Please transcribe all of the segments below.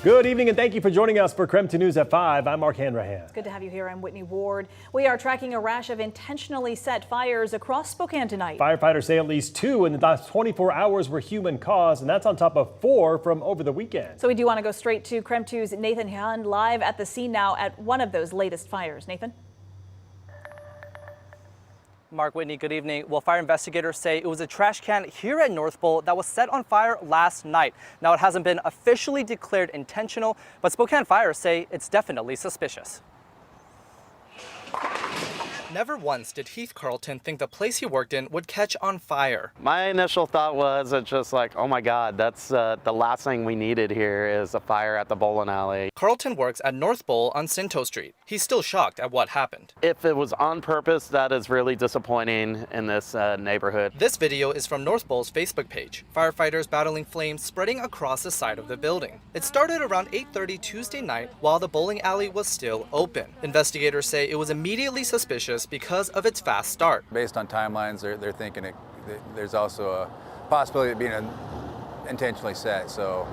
Good evening and thank you for joining us for KREM 2 News at 5. I'm Mark Hanrahan. Good to have you here. I'm Whitney Ward. We are tracking a rash of intentionally set fires across Spokane tonight. Firefighters say at least 2 in the last 24 hours were human caused, and that's on top of 4 from over the weekend. So we do want to go straight to KREM 2's Nathan Hun live at the scene now at one of those latest fires. Nathan? Mark, Whitney, good evening. Well, fire investigators say it was a trash can here at North Bowl that was set on fire last night. Now, it hasn't been officially declared intentional, but Spokane Fire say it's definitely suspicious. Never once did Heath Carlton think the place he worked in would catch on fire. My initial thought was just like, oh my God, that's the last thing we needed here is a fire at the bowling alley. Carlton works at North Bowl on Sinto Street. He's still shocked at what happened. If it was on purpose, that is really disappointing in this neighborhood. This video is from North Bowl's Facebook page. Firefighters battling flames spreading across the side of the building. It started around 8:30 Tuesday night while the bowling alley was still open. Investigators say it was immediately suspicious because of its fast start. Based on timelines, they're thinking there's also a possibility of being intentionally set, so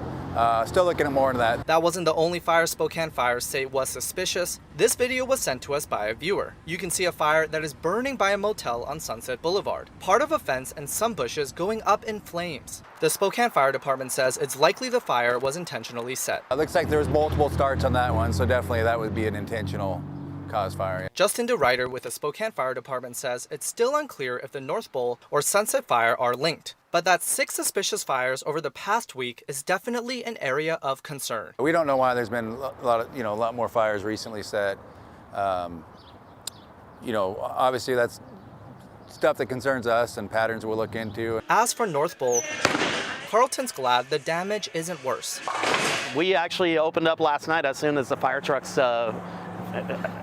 still looking at more into that. That wasn't the only fire Spokane Fire say was suspicious. This video was sent to us by a viewer. You can see a fire that is burning by a motel on Sunset Boulevard. Part of a fence and some bushes going up in flames. The Spokane Fire Department says it's likely the fire was intentionally set. It looks like there was multiple starts on that one, so definitely that would be an intentional cause fire. Justin DeRuyter with the Spokane Fire Department says it's still unclear if the North Bowl or Sunset Fire are linked, but that 6 suspicious fires over the past week is definitely an area of concern. We don't know why there's been a lot more fires recently set. Obviously that's stuff that concerns us and patterns we'll look into. As for North Bowl, Carlton's glad the damage isn't worse. We actually opened up last night as soon as the fire trucks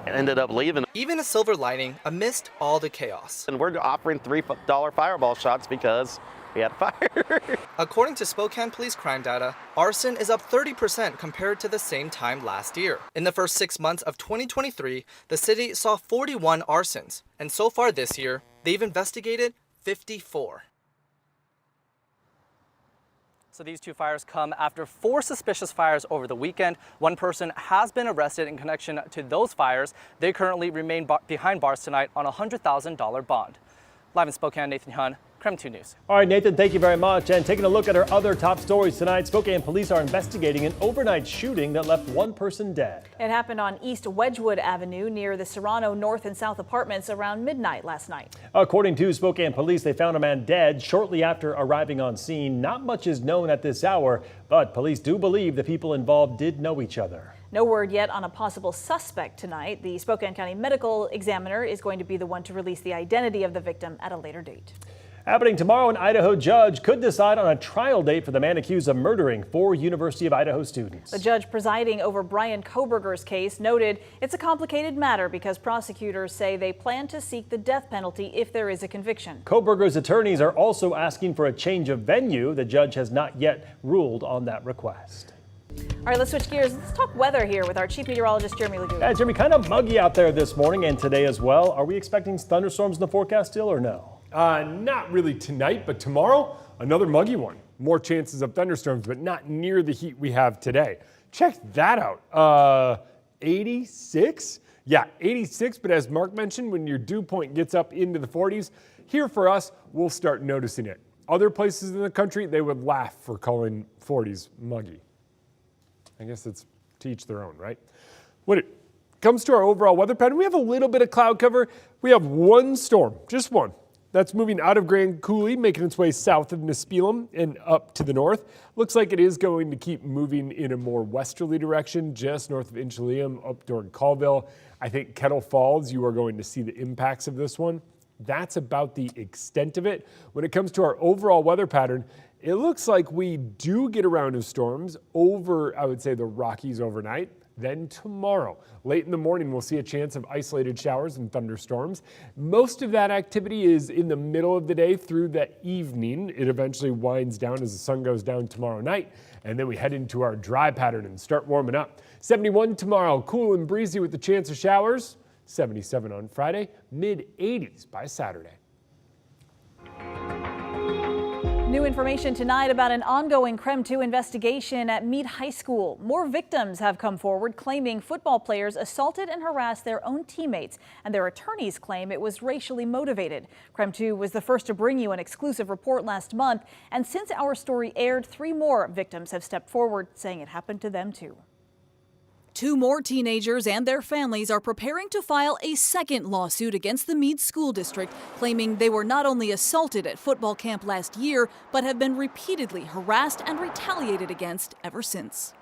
ended up leaving. Even a silver lining amidst all the chaos. And we're offering $3 fireball shots because we had a fire. According to Spokane Police crime data, arson is up 30% compared to the same time last year. In the first 6 months of 2023, the city saw 41 arsons, and so far this year, they've investigated 54. So these 2 fires come after 4 suspicious fires over the weekend. One person has been arrested in connection to those fires. They currently remain behind bars tonight on a $100,000 bond. Live in Spokane, Nathan Hun, KREM 2 News. All right, Nathan, thank you very much. And taking a look at our other top stories tonight, Spokane police are investigating an overnight shooting that left 1 person dead. It happened on East Wedgwood Avenue near the Serrano North and South apartments around midnight last night. According to Spokane police, they found a man dead shortly after arriving on scene. Not much is known at this hour, but police do believe the people involved did know each other. No word yet on a possible suspect tonight. The Spokane County Medical Examiner is going to be the one to release the identity of the victim at a later date. Happening tomorrow, an Idaho judge could decide on a trial date for the man accused of murdering 4 University of Idaho students. The judge presiding over Brian Koberger's case noted it's a complicated matter because prosecutors say they plan to seek the death penalty if there is a conviction. Koberger's attorneys are also asking for a change of venue. The judge has not yet ruled on that request. All right, let's switch gears. Let's talk weather here with our chief meteorologist, Jeremy Lagoon. Yeah, Jeremy, kind of muggy out there this morning and today as well. Are we expecting thunderstorms in the forecast still or no? Not really tonight, but tomorrow, another muggy one. More chances of thunderstorms, but not near the heat we have today. Check that out. 86? Yeah, 86, but as Mark mentioned, when your dew point gets up into the 40s, here for us, we'll start noticing it. Other places in the country, they would laugh for calling 40s muggy. I guess it's to each their own, right? When it comes to our overall weather pattern, we have a little bit of cloud cover. We have 1 storm, just 1. That's moving out of Grand Coulee, making its way south of Nispelum and up to the north. Looks like it is going to keep moving in a more westerly direction, just north of Inchelium, up toward Colville. I think Kettle Falls, you are going to see the impacts of this one. That's about the extent of it. When it comes to our overall weather pattern, it looks like we do get a round of storms over, I would say, the Rockies overnight. Then tomorrow, late in the morning, we'll see a chance of isolated showers and thunderstorms. Most of that activity is in the middle of the day through the evening. It eventually winds down as the sun goes down tomorrow night. And then we head into our dry pattern and start warming up. 71 tomorrow, cool and breezy with the chance of showers. 77 on Friday, mid-80s by Saturday. New information tonight about an ongoing KREM 2 investigation at Meade High School. More victims have come forward claiming football players assaulted and harassed their own teammates, and their attorneys claim it was racially motivated. KREM 2 was the first to bring you an exclusive report last month, and since our story aired, 3 more victims have stepped forward saying it happened to them too. 2 more teenagers and their families are preparing to file a second lawsuit against the Meade School District, claiming they were not only assaulted at football camp last year, but have been repeatedly harassed and retaliated against ever since.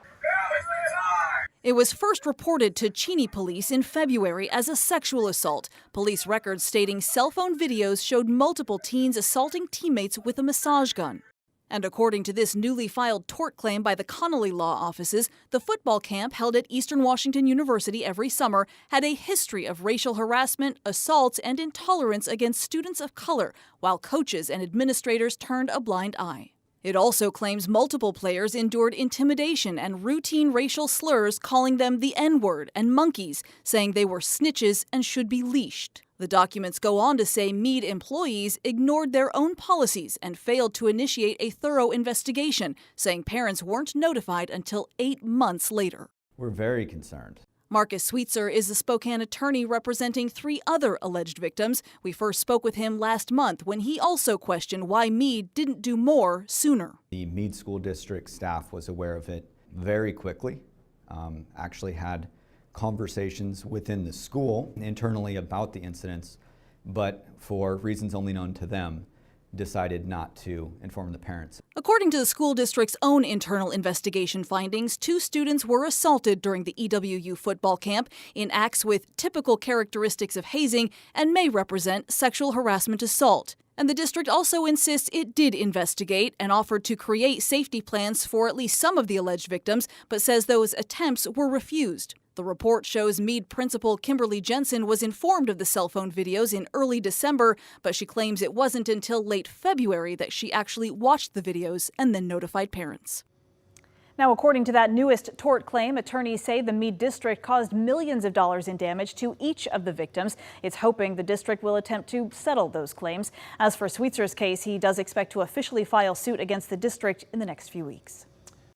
It was first reported to Cheney police in February as a sexual assault. Police records stating cell phone videos showed multiple teens assaulting teammates with a massage gun. And according to this newly filed tort claim by the Connolly Law Offices, the football camp held at Eastern Washington University every summer had a history of racial harassment, assaults, and intolerance against students of color, while coaches and administrators turned a blind eye. It also claims multiple players endured intimidation and routine racial slurs, calling them the N-word and monkeys, saying they were snitches and should be leashed. The documents go on to say Meade employees ignored their own policies and failed to initiate a thorough investigation, saying parents weren't notified until 8 months later. We're very concerned. Marcus Sweetser is the Spokane attorney representing 3 other alleged victims. We first spoke with him last month when he also questioned why Meade didn't do more sooner. The Meade School District staff was aware of it very quickly, actually had conversations within the school internally about the incidents, but for reasons only known to them, decided not to inform the parents. According to the school district's own internal investigation findings, 2 students were assaulted during the EWU football camp in acts with typical characteristics of hazing and may represent sexual harassment assault. And the district also insists it did investigate and offered to create safety plans for at least some of the alleged victims, but says those attempts were refused. The report shows Meade principal Kimberly Jensen was informed of the cell phone videos in early December, but she claims it wasn't until late February that she actually watched the videos and then notified parents. Now, according to that newest tort claim, attorneys say the Meade district caused millions of dollars in damage to each of the victims. It's hoping the district will attempt to settle those claims. As for Sweetser's case, he does expect to officially file suit against the district in the next few weeks.